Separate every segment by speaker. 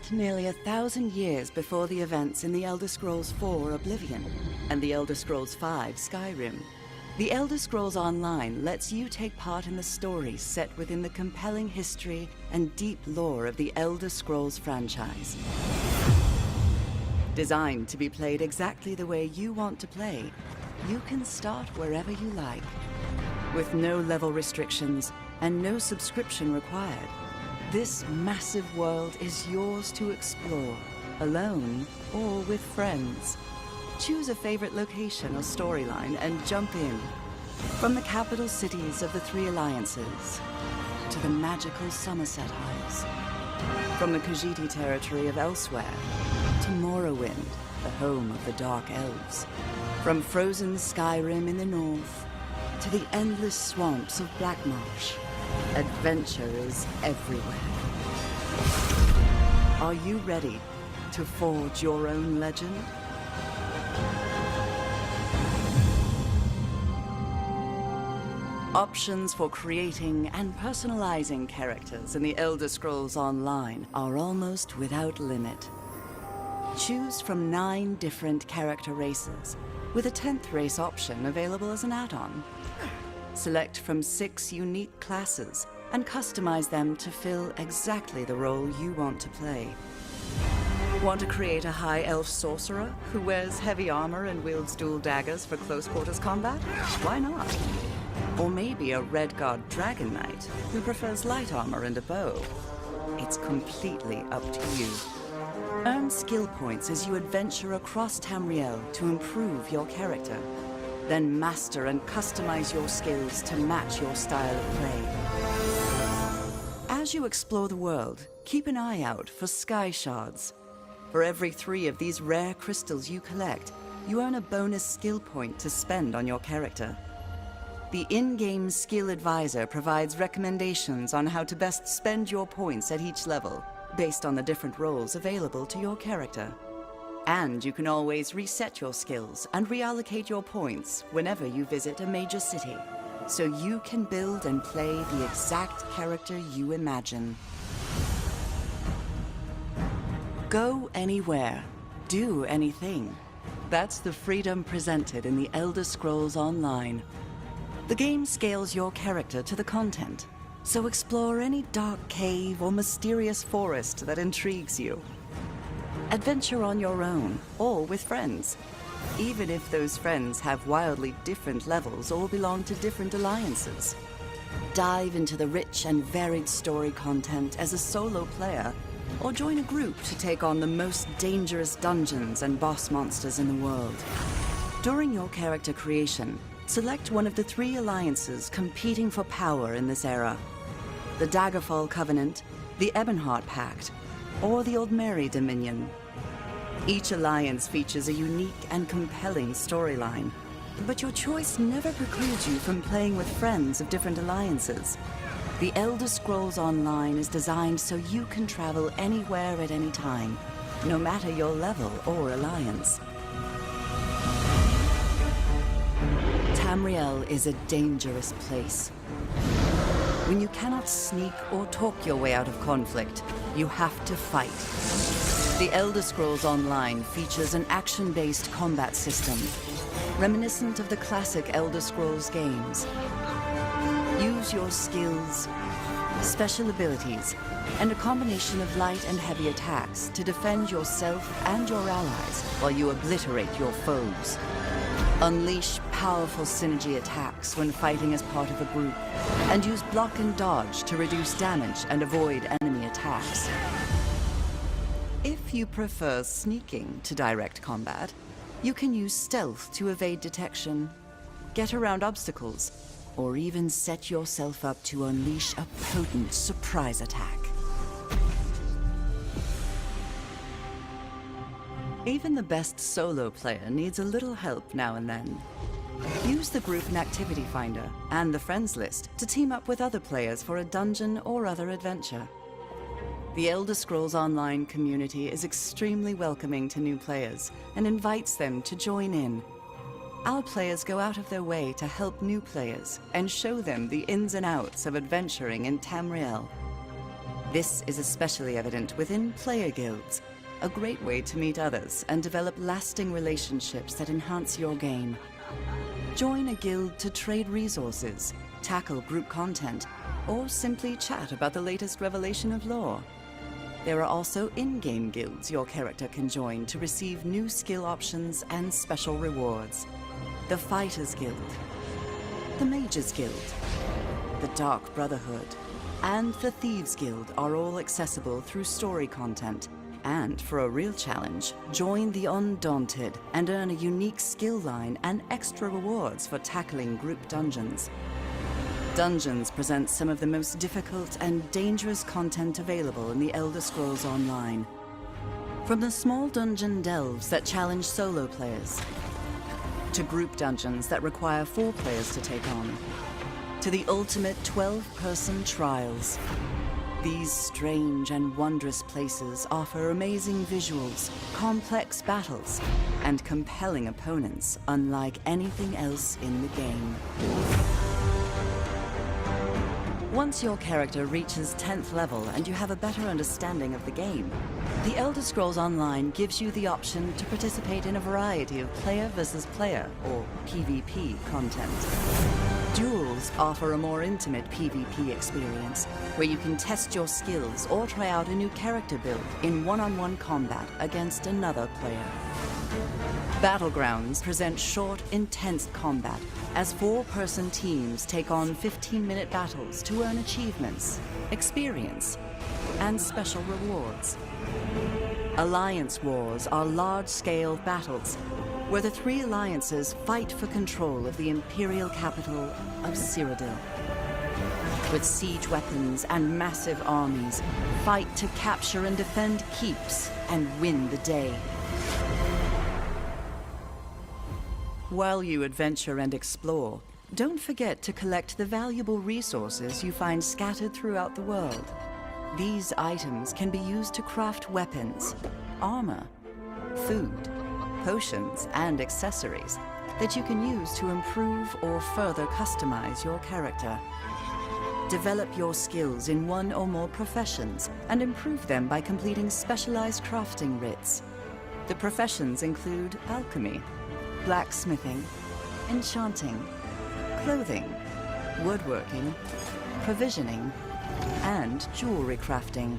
Speaker 1: set nearly 1,000 years before the events in The Elder Scrolls IV: Oblivion and The Elder Scrolls V: Skyrim. The Elder Scrolls Online lets you take part in the stories set within the compelling history and deep lore of the Elder Scrolls franchise. Designed to be played exactly the way you want to play, you can start wherever you like, with no level restrictions and no subscription required. This massive world is yours to explore, alone or with friends. Choose a favorite location or storyline and jump in. From the capital cities of the Three Alliances to the magical Somerset Isles. From the Khajiit territory of Elsewhere to Morrowind, the home of the Dark Elves. From frozen Skyrim in the north to the endless swamps of Blackmarsh. Adventure is everywhere. Are you ready to forge your own legend? Options for creating and personalizing characters in the Elder Scrolls Online are almost without limit. Choose from 9 different character races, with a 10th race option available as an add-on. Select from 6 unique classes and customize them to fill exactly the role you want to play. Want to create a high elf sorcerer who wears heavy armor and wields dual daggers for close quarters combat? Why not? Or maybe a Redguard Dragon Knight who prefers light armor and a bow. It's completely up to you. Earn skill points as you adventure across Tamriel to improve your character. Then master and customize your skills to match your style of play. As you explore the world, keep an eye out for sky shards. For every 3 of these rare crystals you collect, you earn a bonus skill point to spend on your character. The in-game skill advisor provides recommendations on how to best spend your points at each level, based on the different roles available to your character. And you can always reset your skills and reallocate your points whenever you visit a major city, so you can build and play the exact character you imagine. Go anywhere, do anything. That's the freedom presented in the Elder Scrolls Online. The game scales your character to the content, so explore any dark cave or mysterious forest that intrigues you. Adventure on your own, or with friends, even if those friends have wildly different levels or belong to different alliances. Dive into the rich and varied story content as a solo player, or join a group to take on the most dangerous dungeons and boss monsters in the world. During your character creation, select one of the 3 alliances competing for power in this era: the Daggerfall Covenant, the Ebonheart Pact, or the Aldmeri Dominion. Each alliance features a unique and compelling storyline, but your choice never precludes you from playing with friends of different alliances. The Elder Scrolls Online is designed so you can travel anywhere at any time, no matter your level or alliance. Tamriel is a dangerous place. When you cannot sneak or talk your way out of conflict, you have to fight. The Elder Scrolls Online features an action-based combat system, reminiscent of the classic Elder Scrolls games. Use your skills, special abilities, and a combination of light and heavy attacks to defend yourself and your allies while you obliterate your foes. Unleash powerful synergy attacks when fighting as part of a group, and use block and dodge to reduce damage and avoid enemy attacks. If you prefer sneaking to direct combat, you can use stealth to evade detection, get around obstacles, or even set yourself up to unleash a potent surprise attack. Even the best solo player needs a little help now and then. Use the group and activity finder and the friends list to team up with other players for a dungeon or other adventure. The Elder Scrolls Online community is extremely welcoming to new players and invites them to join in. Our players go out of their way to help new players and show them the ins and outs of adventuring in Tamriel. This is especially evident within player guilds, a great way to meet others and develop lasting relationships that enhance your game. Join a guild to trade resources, tackle group content, or simply chat about the latest revelation of lore. There are also in-game guilds your character can join to receive new skill options and special rewards. The Fighters Guild, the Mages Guild, the Dark Brotherhood, and the Thieves Guild are all accessible through story content. And for a real challenge, join the Undaunted and earn a unique skill line and extra rewards for tackling group dungeons. Dungeons present some of the most difficult and dangerous content available in the Elder Scrolls Online. From the small dungeon delves that challenge solo players, to group dungeons that require 4 players to take on, to the ultimate 12-person trials. These strange and wondrous places offer amazing visuals, complex battles, and compelling opponents unlike anything else in the game. Once your character reaches 10th level and you have a better understanding of the game, The Elder Scrolls Online gives you the option to participate in a variety of player versus player, or PvP, content. Duels offer a more intimate PvP experience, where you can test your skills or try out a new character build in one-on-one combat against another player. Battlegrounds present short, intense combat, as 4-person teams take on 15-minute battles to earn achievements, experience, and special rewards. Alliance wars are large-scale battles, where the 3 alliances fight for control of the imperial capital of Cyrodiil. With siege weapons and massive armies, fight to capture and defend keeps and win the day. While you adventure and explore, don't forget to collect the valuable resources you find scattered throughout the world. These items can be used to craft weapons, armor, food, potions, and accessories that you can use to improve or further customize your character. Develop your skills in one or more professions and improve them by completing specialized crafting writs. The professions include alchemy, blacksmithing, enchanting, clothing, woodworking, provisioning, and jewelry crafting.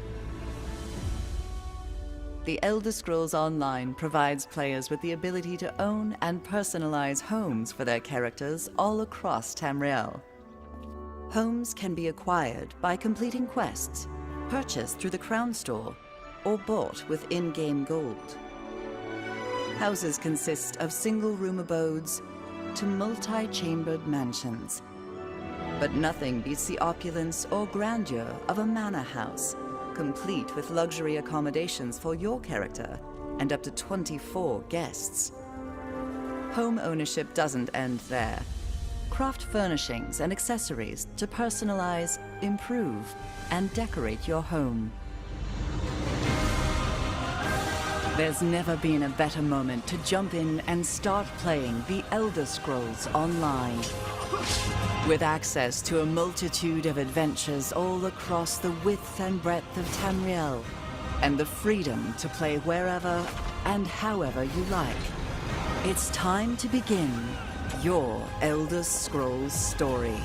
Speaker 1: The Elder Scrolls Online provides players with the ability to own and personalize homes for their characters all across Tamriel. Homes can be acquired by completing quests, purchased through the Crown Store, or bought with in-game gold. Houses consist of single-room abodes to multi-chambered mansions. But nothing beats the opulence or grandeur of a manor house, complete with luxury accommodations for your character and up to 24 guests. Home ownership doesn't end there. Craft furnishings and accessories to personalize, improve, and decorate your home. There's never been a better moment to jump in and start playing The Elder Scrolls Online. With access to a multitude of adventures all across the width and breadth of Tamriel, and the freedom to play wherever and however you like, it's time to begin your Elder Scrolls story.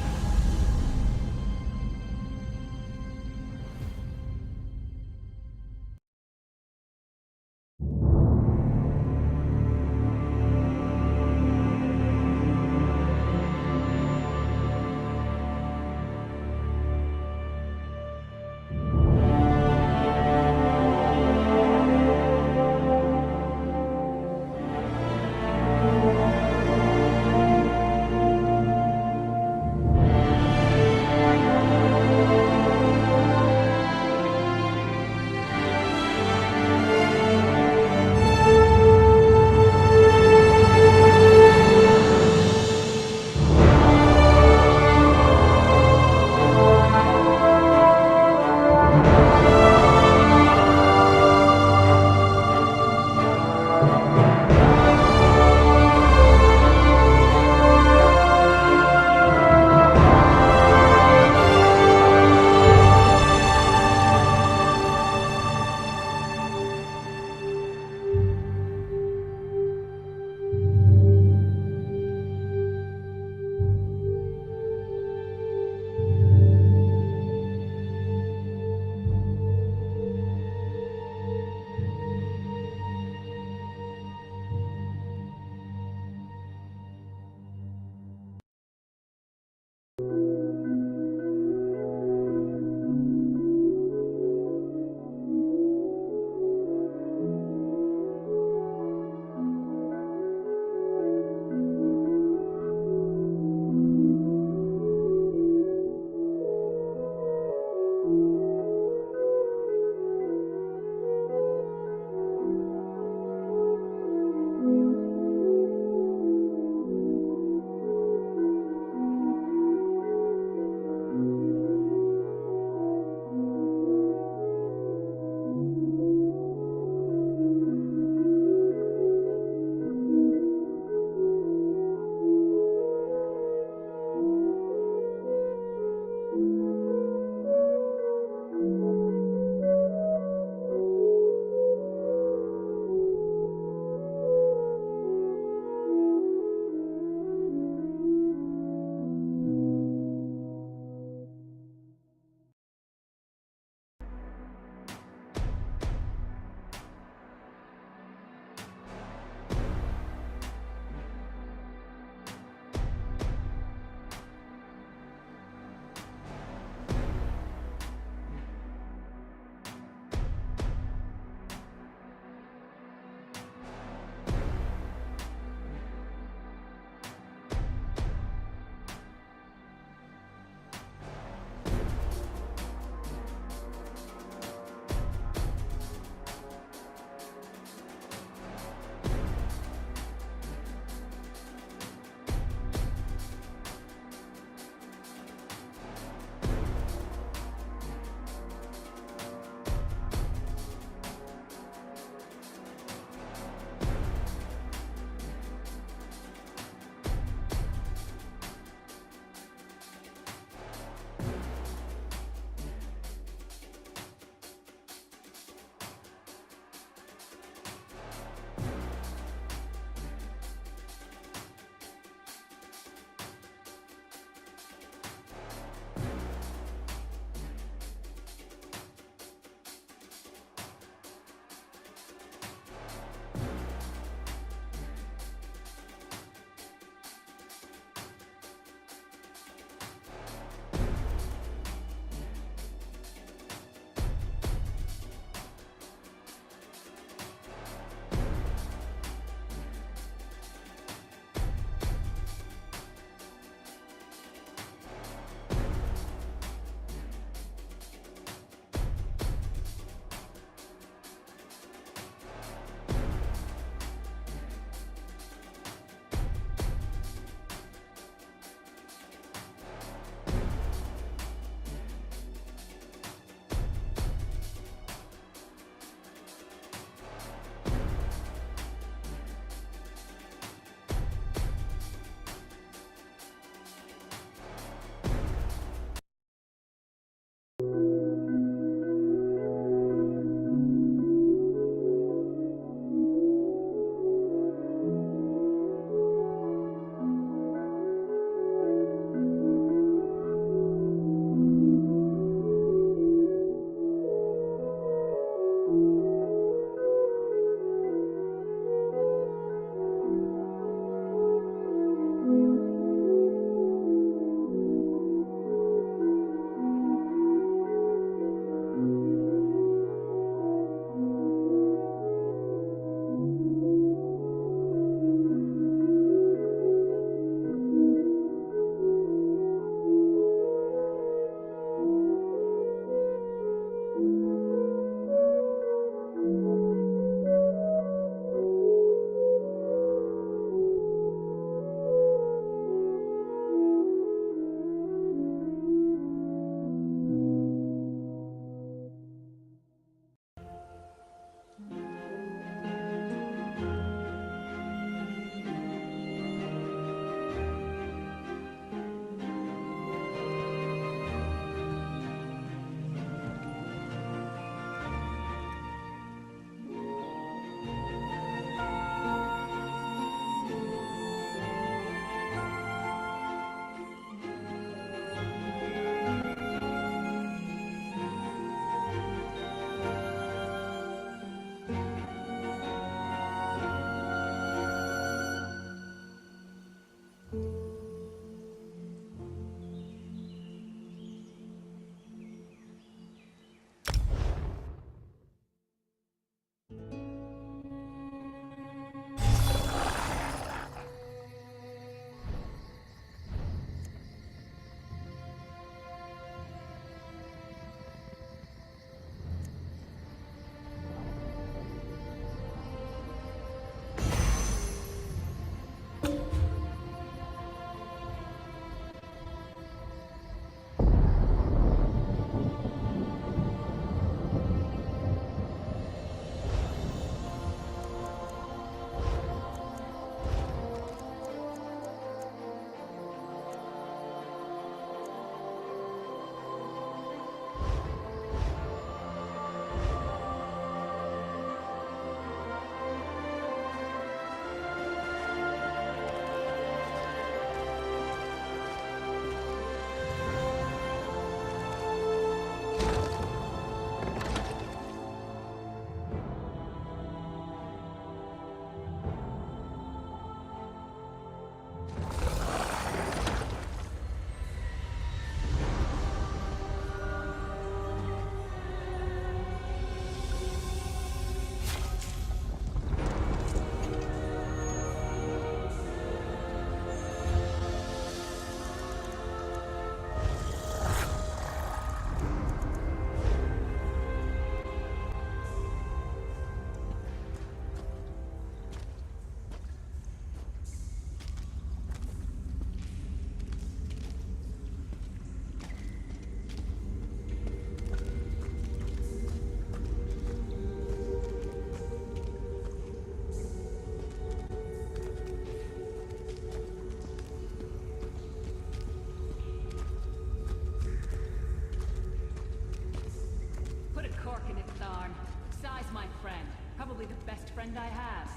Speaker 2: probably the best friend I have.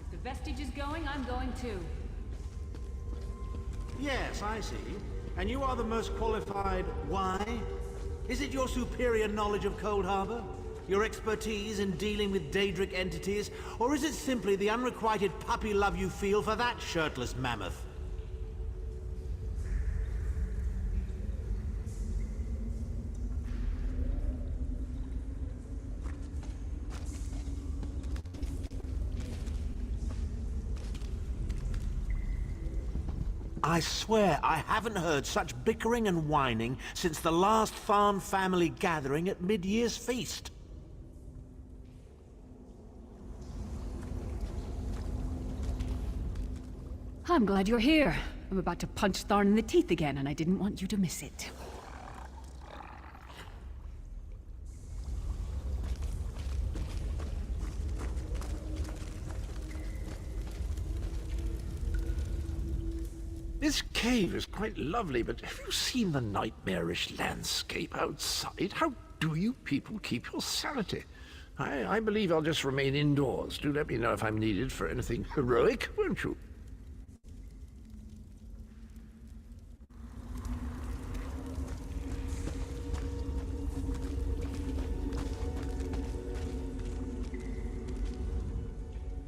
Speaker 2: If the vestige is going, I'm going too.
Speaker 3: Yes, I see. And you are the most qualified. Why? Is it your superior knowledge of Cold Harbor? Your expertise in dealing with Daedric entities? Or is it simply the unrequited puppy love you feel for that shirtless mammoth? I swear I haven't heard such bickering and whining since the last Tharn family gathering at mid-year's feast.
Speaker 2: I'm glad you're here. I'm about to punch Tharn in the teeth again, and I didn't want you to miss it.
Speaker 4: This cave is quite lovely, but have you seen the nightmarish landscape outside? How do you people keep your sanity? I believe I'll just remain indoors. Do let me know if I'm needed for anything heroic, won't you?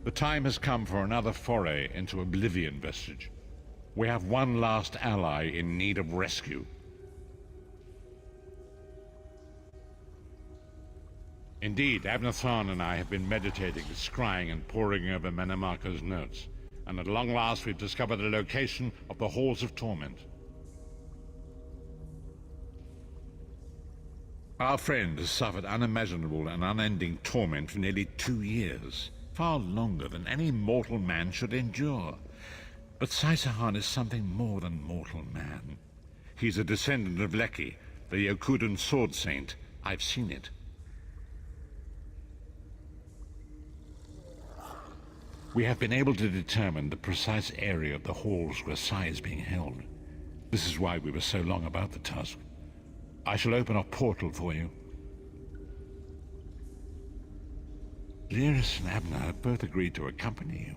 Speaker 5: The time has come for another foray into Oblivion, Vestige. We have one last ally in need of rescue. Indeed, Abner Tharn and I have been meditating, scrying, and poring over Manamako's notes. And at long last we've discovered the location of the Halls of Torment. Our friend has suffered unimaginable and unending torment for nearly 2 years. Far longer than any mortal man should endure. But Saisahan is something more than mortal man. He's a descendant of Leki, the Yokudan sword saint. I've seen it. We have been able to determine the precise area of the halls where Sai is being held. This is why we were so long about the task. I shall open a portal for you. Lyris and Abner have both agreed to accompany you,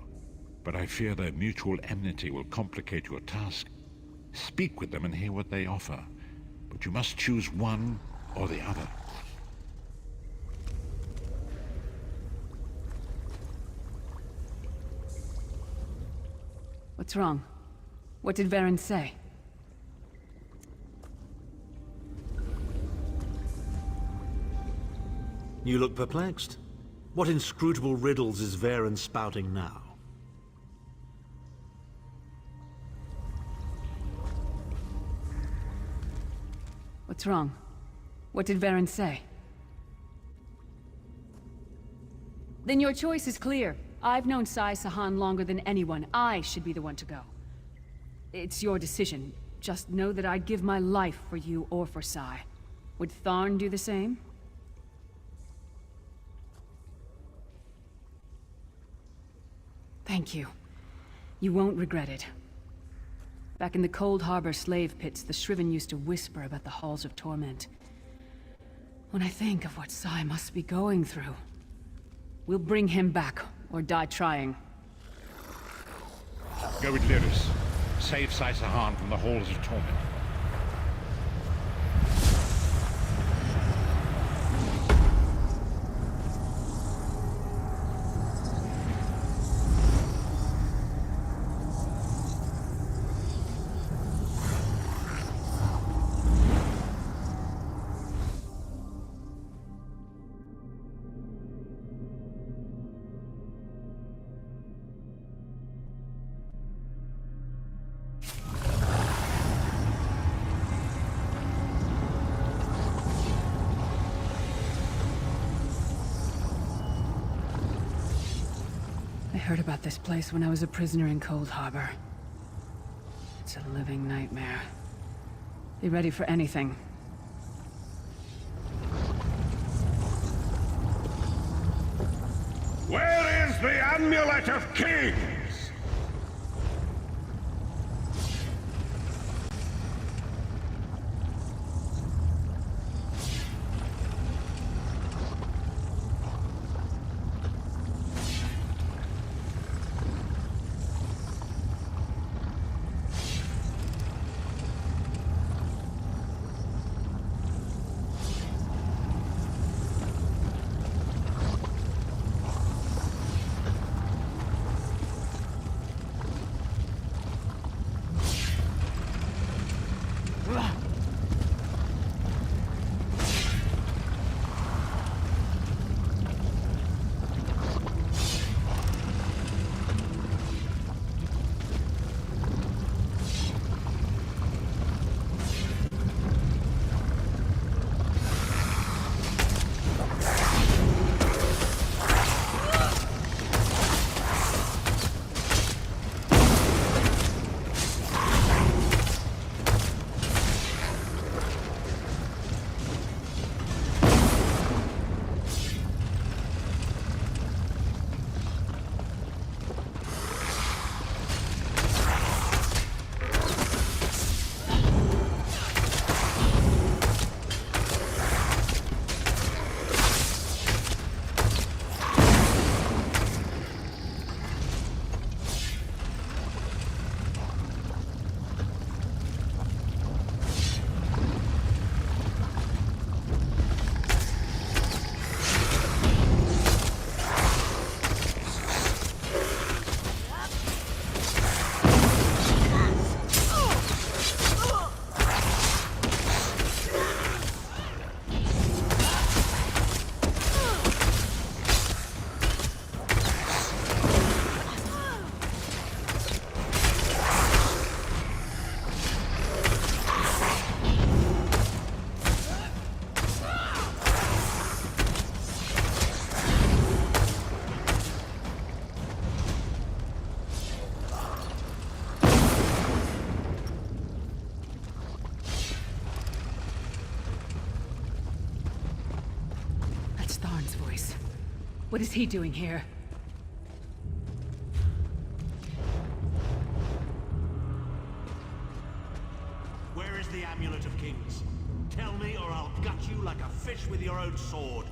Speaker 5: but I fear their mutual enmity will complicate your task. Speak with them and hear what they offer, but you must choose one or the other.
Speaker 2: What's wrong? What did Varen say?
Speaker 3: You look perplexed. What inscrutable riddles is Varen spouting now?
Speaker 2: What's wrong? What did Varen say? Then your choice is clear. I've known Sai-Sahan longer than anyone. I should be the one to go. It's your decision. Just know that I'd give my life for you or for Sai. Would Tharn do the same? Thank you. You won't regret it. Back in the Cold Harbor slave pits, the Shriven used to whisper about the Halls of Torment. When I think of what Sai must be going through, we'll bring him back, or die trying.
Speaker 5: Go with Lyris. Save Sai-Sahan from the Halls of Torment.
Speaker 2: I heard about this place when I was a prisoner in Cold Harbor. It's a living nightmare. Be ready for anything.
Speaker 4: Where is the Amulet of Kings?
Speaker 2: Price. What is he doing here?
Speaker 3: Where is the Amulet of Kings? Tell me or I'll gut you like a fish with your own sword.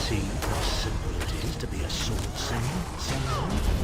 Speaker 3: See how simple it is to be a sword singer, someone?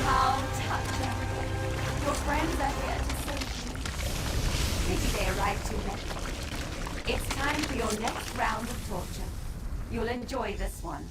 Speaker 6: How touching. Your friends are here to save you. Maybe they arrived too late. It's time for your next round of torture. You'll enjoy this one.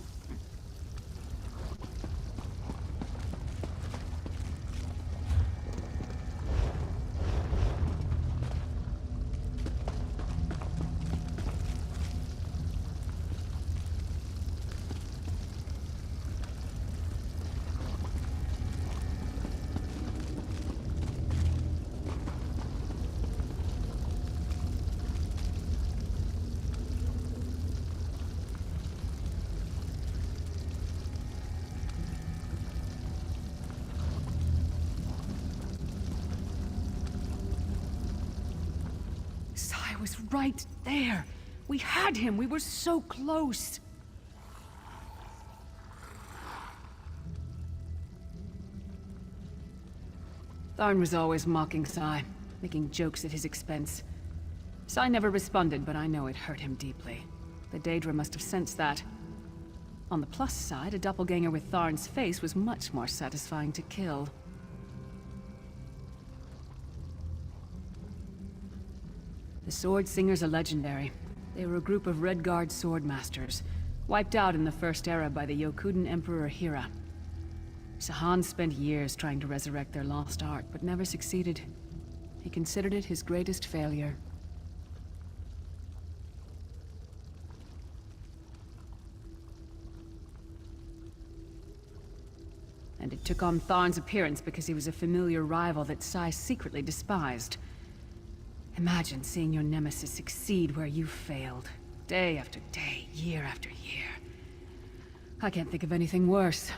Speaker 2: Sai was right there. We had him. We were so close. Tharn was always mocking Sai, making jokes at his expense. Sai never responded, but I know it hurt him deeply. The Daedra must have sensed that. On the plus side, a doppelganger with Tharn's face was much more satisfying to kill. The Sword Singers are legendary. They were a group of Red Guard sword masters, wiped out in the First Era by the Yokudan Emperor Hira. Sahan spent years trying to resurrect their lost art, but never succeeded. He considered it his greatest failure. And it took on Tharn's appearance because he was a familiar rival that Sai secretly despised. Imagine seeing your nemesis succeed where you failed. Day after day, year after year. I can't think of anything worse.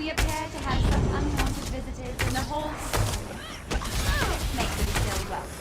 Speaker 6: we appear to have some unwanted visitors in the hall. This makes them feel welcome.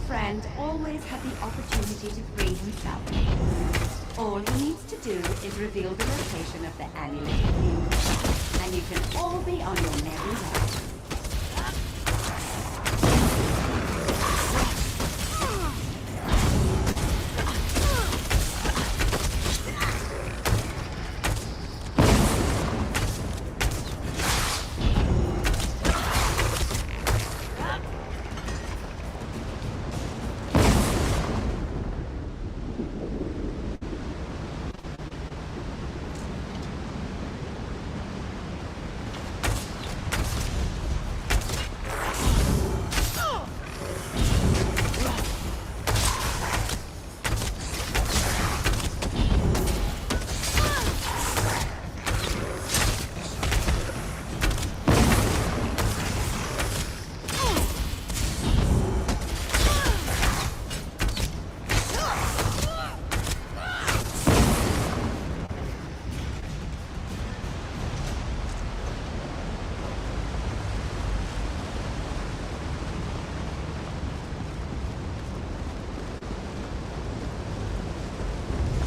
Speaker 6: Friend always had the opportunity to free himself. All he needs to do is reveal the location of the amulet and you can all be on your merry way.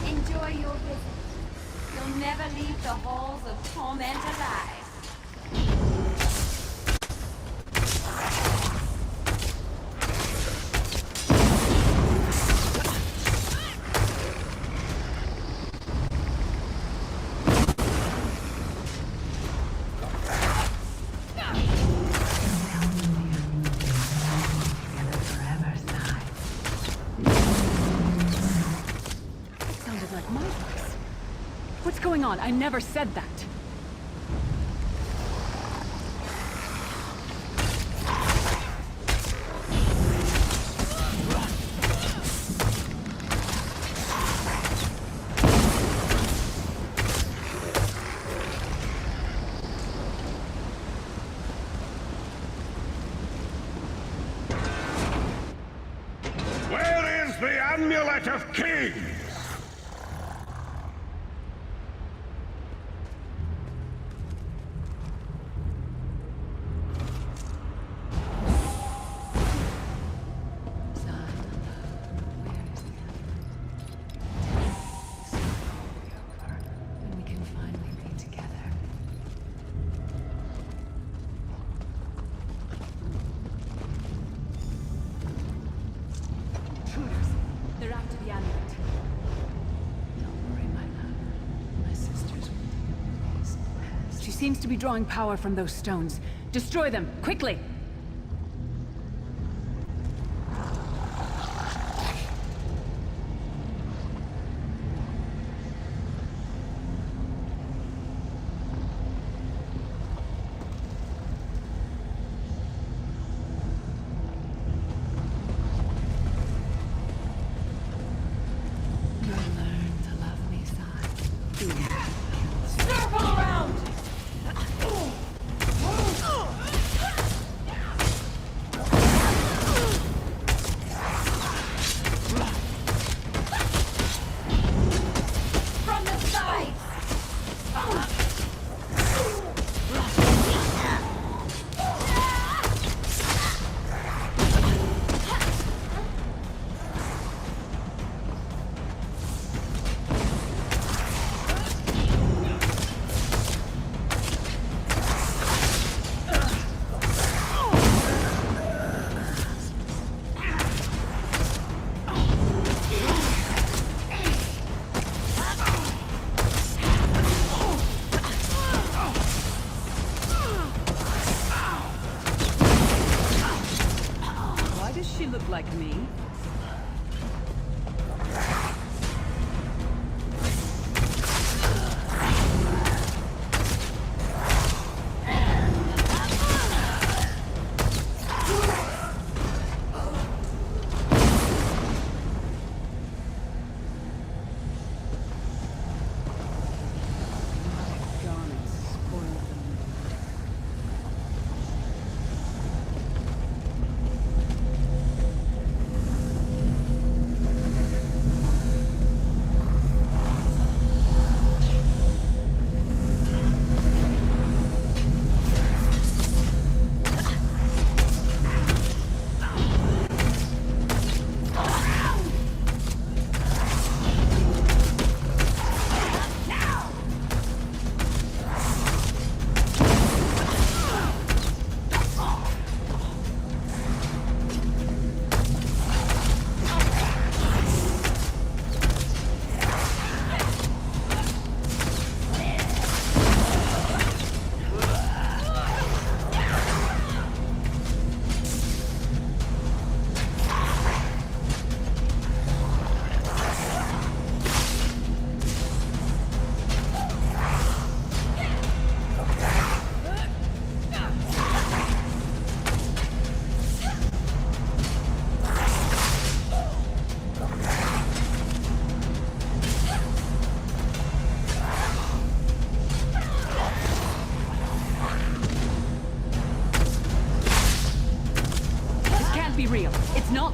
Speaker 6: Enjoy your visit. You'll never leave the halls of torment alive.
Speaker 2: What's going on? I never said that.
Speaker 4: Where is the Amulet of Kings?
Speaker 2: They're after the amulet. Don't worry, my love. My sister's waiting. She seems to be drawing power from those stones. Destroy them, quickly!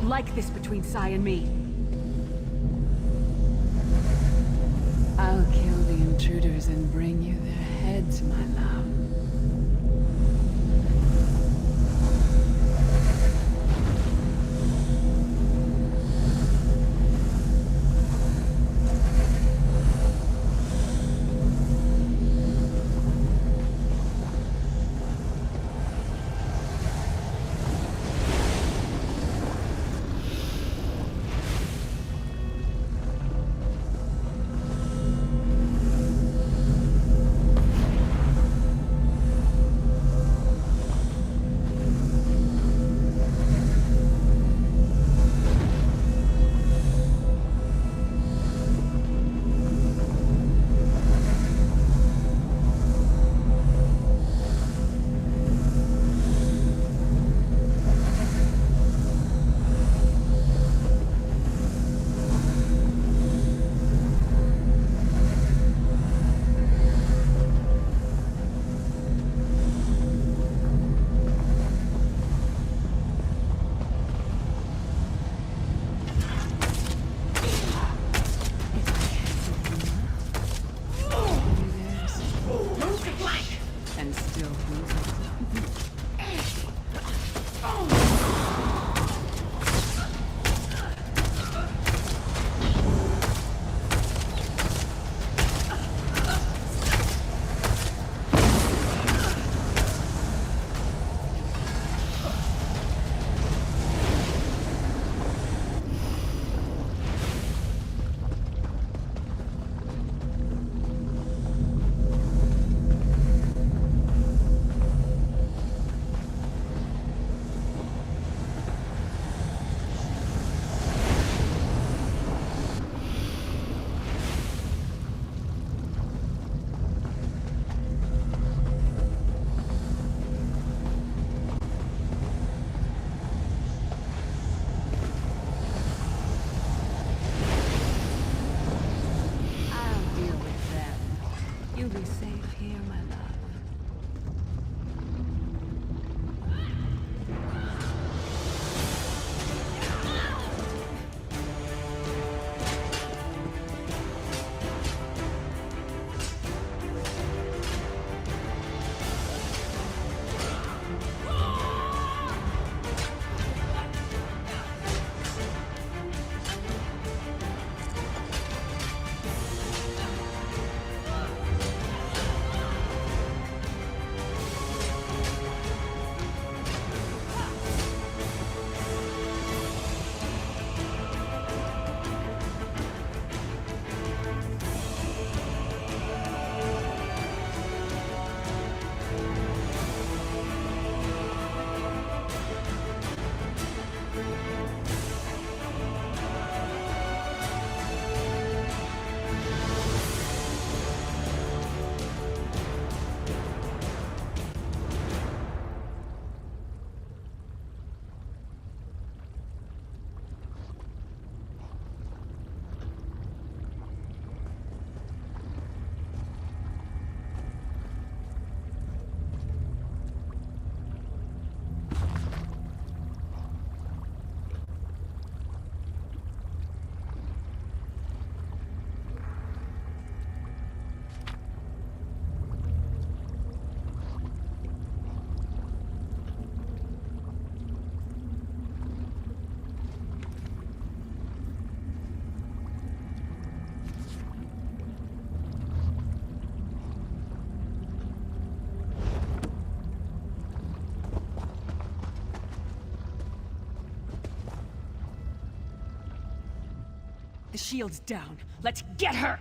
Speaker 2: don't like this between Sai and me. I'll kill the intruders and bring you their heads, my love. And still you'll be safe here, my love. The shield's down. Let's get her!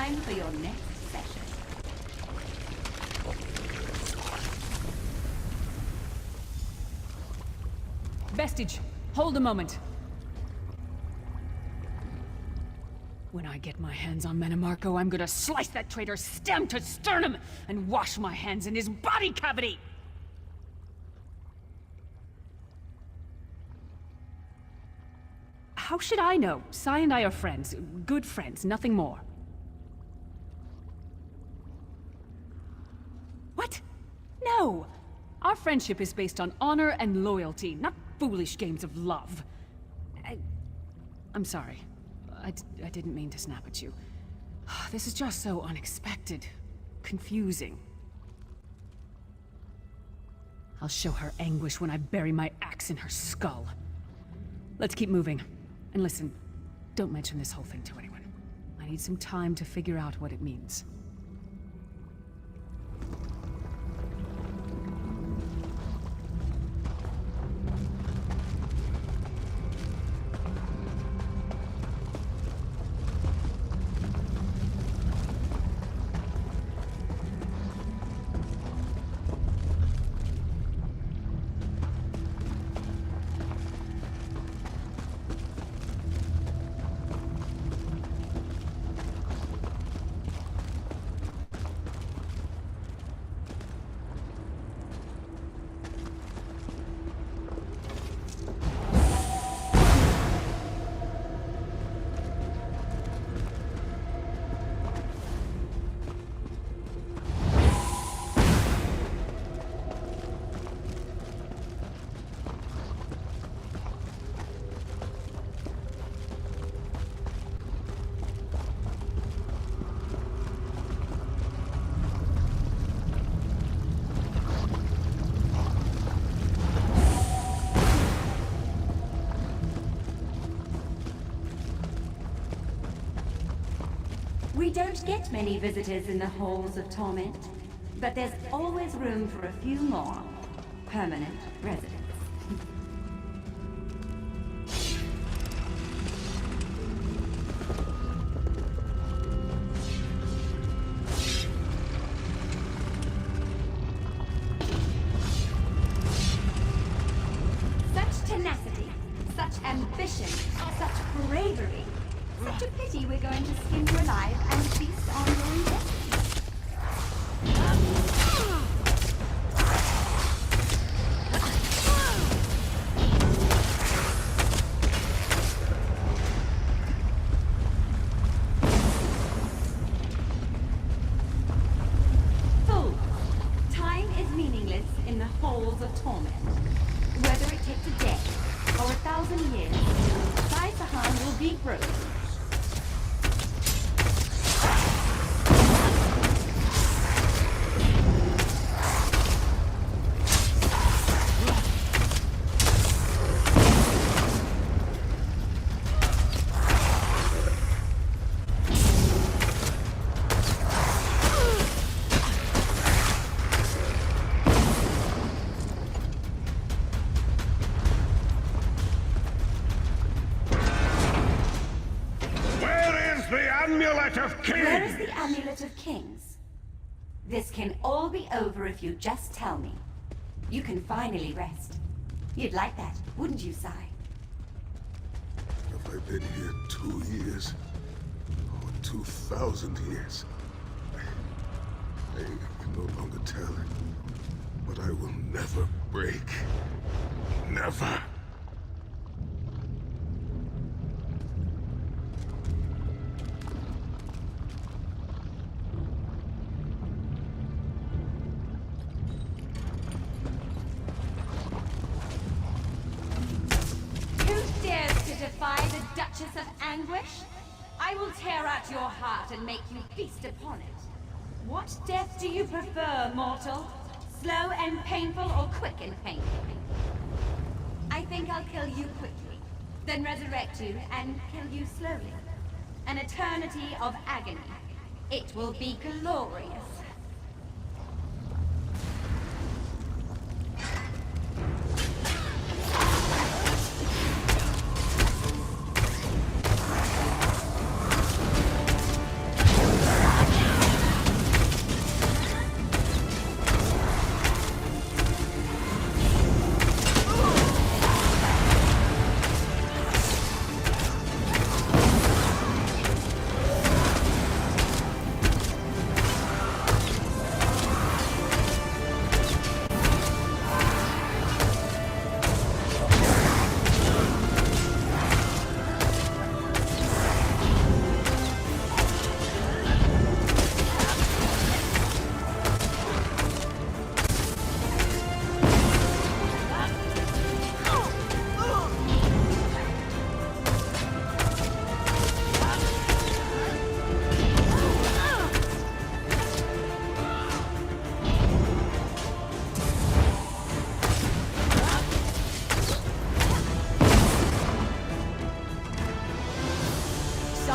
Speaker 6: time for your next session.
Speaker 2: Vestige, hold a moment. When I get my hands on Menomarco, I'm gonna slice that traitor stem to sternum and wash my hands in his body cavity! How should I know? Sai and I are friends. Good friends, nothing more. What? No! Our friendship is based on honor and loyalty, not foolish games of love. I'm sorry. I didn't mean to snap at you. This is just so unexpected. Confusing. I'll show her anguish when I bury my axe in her skull. Let's keep moving. And listen, don't mention this whole thing to anyone. I need some time to figure out what it means.
Speaker 6: We don't get many visitors in the halls of torment, but there's always room for a few more permanent residents. Such tenacity, such ambition, such bravery. Such a pity we're going to skin you alive and feast on your intestines. Fool! Time is meaningless in the halls of torment. Whether it takes a day or 1,000 years, Sai will be broken. Where is the Amulet of Kings? This can all be over if you just tell me. You can finally rest. You'd like that, wouldn't you, Sai?
Speaker 7: Have I been here 2 years? Or 2,000 years? I can no longer tell. But I will never break. Never.
Speaker 6: Of anguish, I will tear out your heart and make you feast upon it. What death do you prefer, mortal? Slow and painful or quick and painful? I think I'll kill you quickly, then resurrect you and kill you slowly. An eternity of agony. It will be glorious.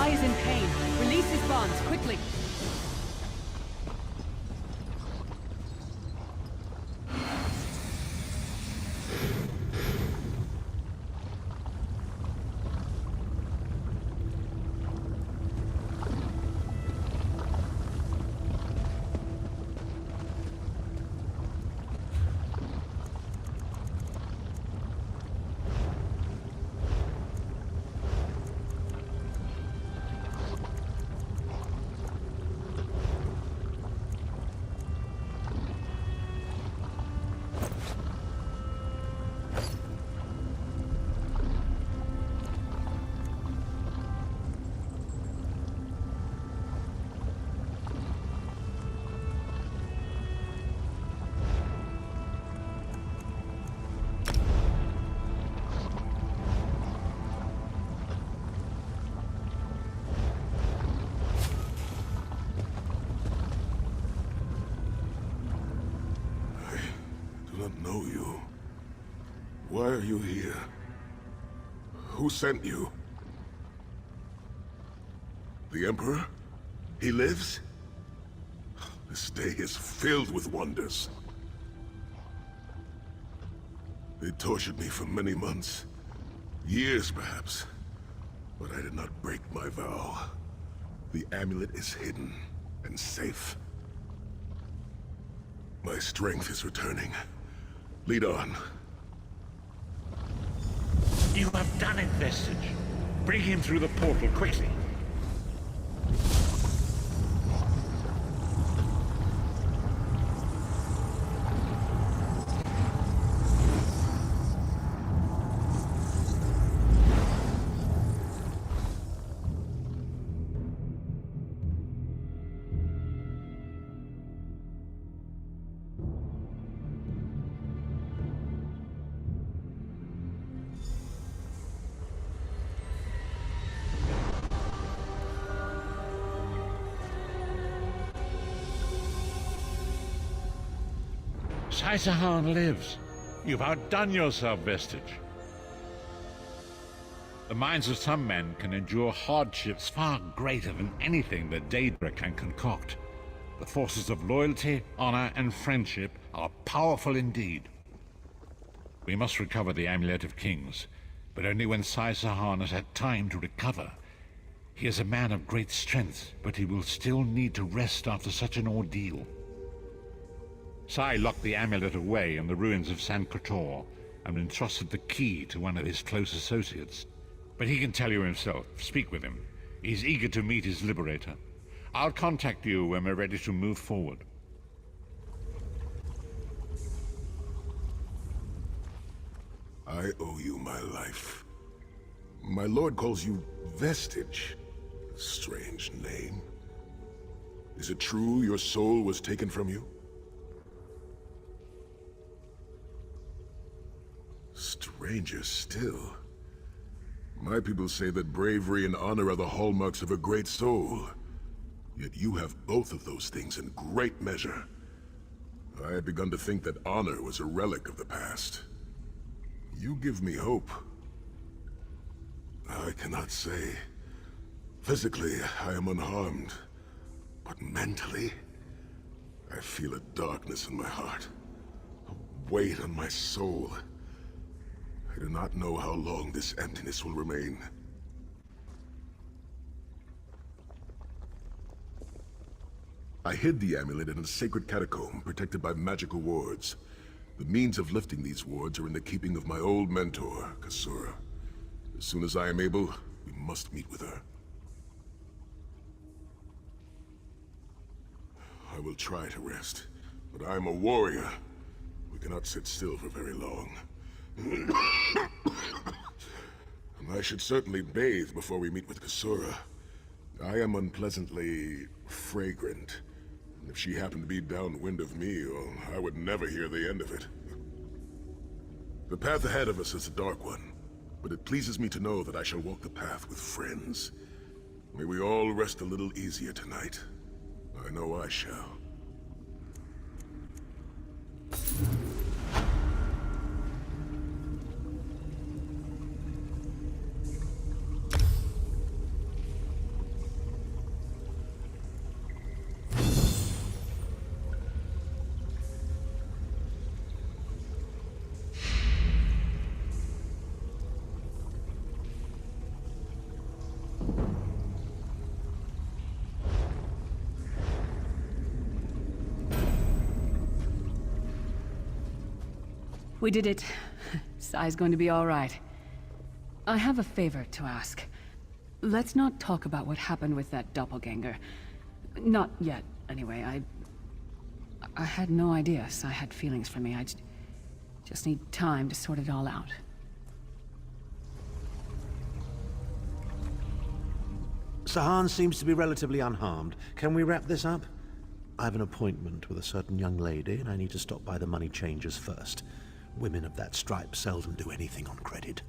Speaker 2: Sai is in pain. Release his bonds, quickly.
Speaker 7: Know you. Why are you here? Who sent you? The Emperor? He lives? This day is filled with wonders. They tortured me for many months. Years, perhaps. But I did not break my vow. The amulet is hidden and safe. My strength is returning. Lead on.
Speaker 5: You have done it, Vestige. Bring him through the portal quickly. Sai lives. You've outdone yourself, Vestige. The minds of some men can endure hardships far greater than anything that Daedra can concoct. The forces of loyalty, honor, and friendship are powerful indeed. We must recover the Amulet of Kings, but only when Sai has had time to recover. He is a man of great strength, but he will still need to rest after such an ordeal. Sai locked the amulet away in the ruins of San Kotor and entrusted the key to one of his close associates. But he can tell you himself. Speak with him. He's eager to meet his liberator. I'll contact you when we're ready to move forward.
Speaker 7: I owe you my life. My lord calls you Vestige. Strange name. Is it true your soul was taken from you? Stranger still. My people say that bravery and honor are the hallmarks of a great soul. Yet you have both of those things in great measure. I had begun to think that honor was a relic of the past. You give me hope. I cannot say. Physically, I am unharmed. But mentally, I feel a darkness in my heart. A weight on my soul. I do not know how long this emptiness will remain. I hid the amulet in a sacred catacomb protected by magical wards. The means of lifting these wards are in the keeping of my old mentor, Kasura. As soon as I am able, we must meet with her. I will try to rest, but I am a warrior. We cannot sit still for very long. I should certainly bathe before we meet with Kasura. I am unpleasantly fragrant. If she happened to be downwind of me, well, I would never hear the end of it. The path ahead of us is a dark one, but it pleases me to know that I shall walk the path with friends. May we all rest a little easier tonight. I know I shall.
Speaker 2: We did it. Sai's going to be all right. I have a favor to ask. Let's not talk about what happened with that doppelganger. Not yet, anyway. I had no idea Sai had feelings for me. I just need time to sort it all out.
Speaker 3: Sahan seems to be relatively unharmed. Can we wrap this up? I have an appointment with a certain young lady, and I need to stop by the money changers first. Women of that stripe seldom do anything on credit.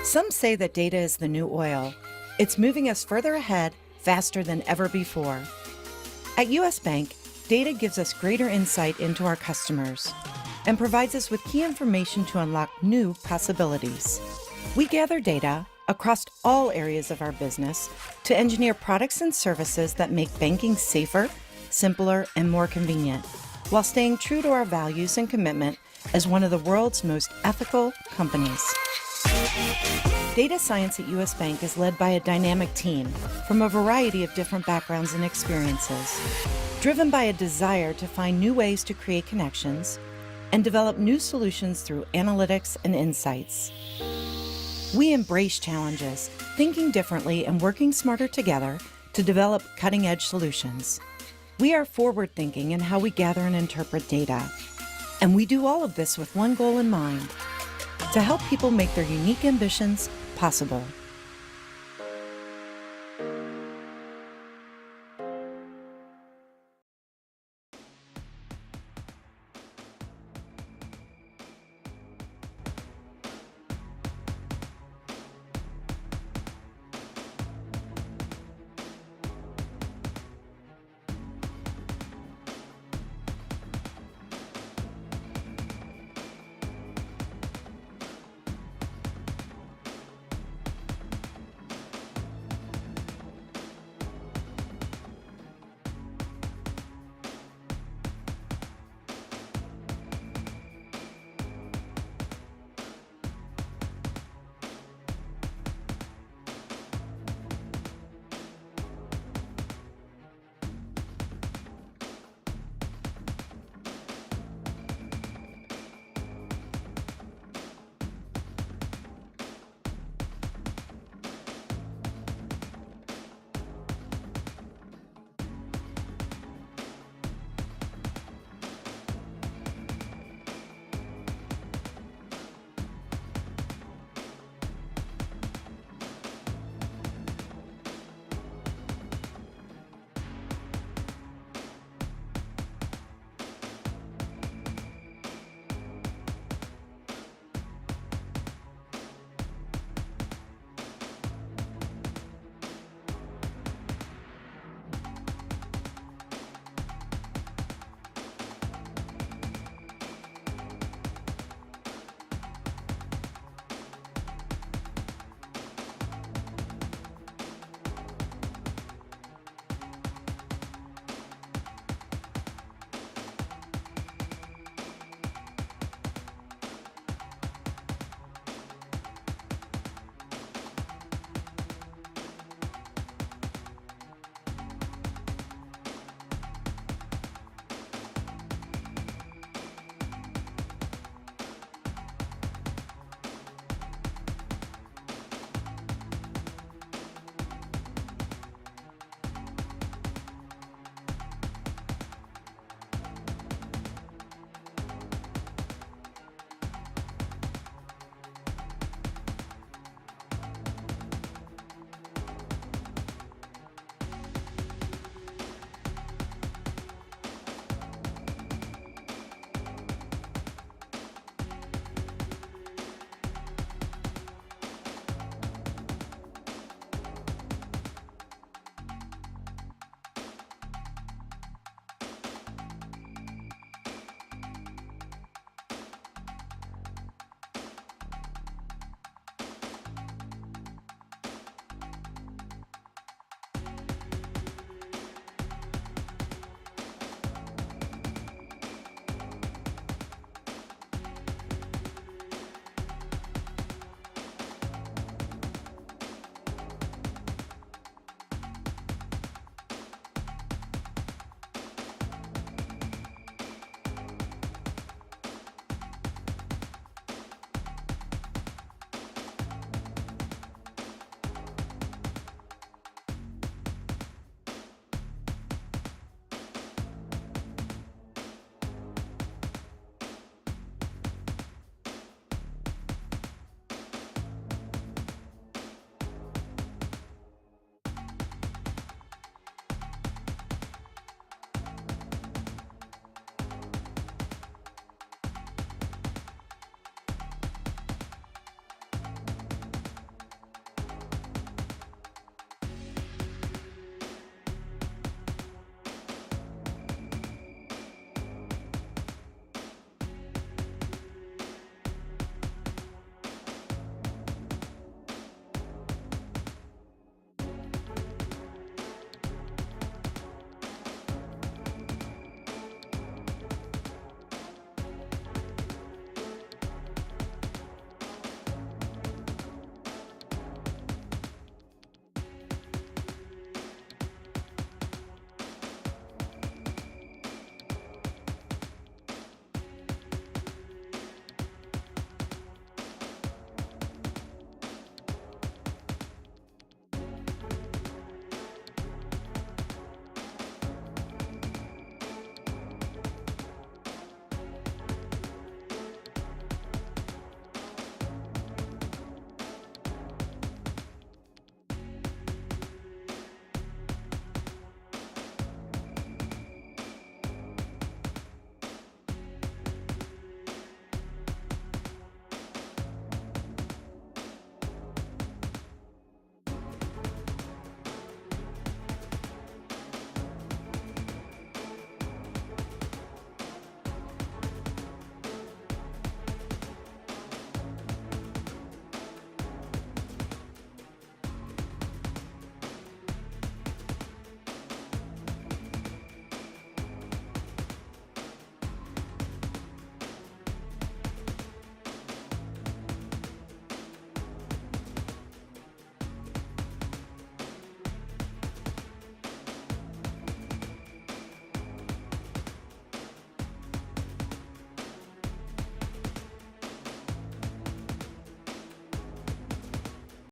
Speaker 8: Some say that data is the new oil. It's moving us further ahead, faster than ever before. At US Bank, data gives us greater insight into our customers and provides us with key information to unlock new possibilities. We gather data across all areas of our business to engineer products and services that make banking safer, simpler, and more convenient, while staying true to our values and commitment as one of the world's most ethical companies. Data science at US Bank is led by a dynamic team from a variety of different backgrounds and experiences, driven by a desire to find new ways to create connections and develop new solutions through analytics and insights. We embrace challenges, thinking differently and working smarter together to develop cutting-edge solutions. We are forward-thinking in how we gather and interpret data. And we do all of this with one goal in mind: to help people make their unique ambitions possible.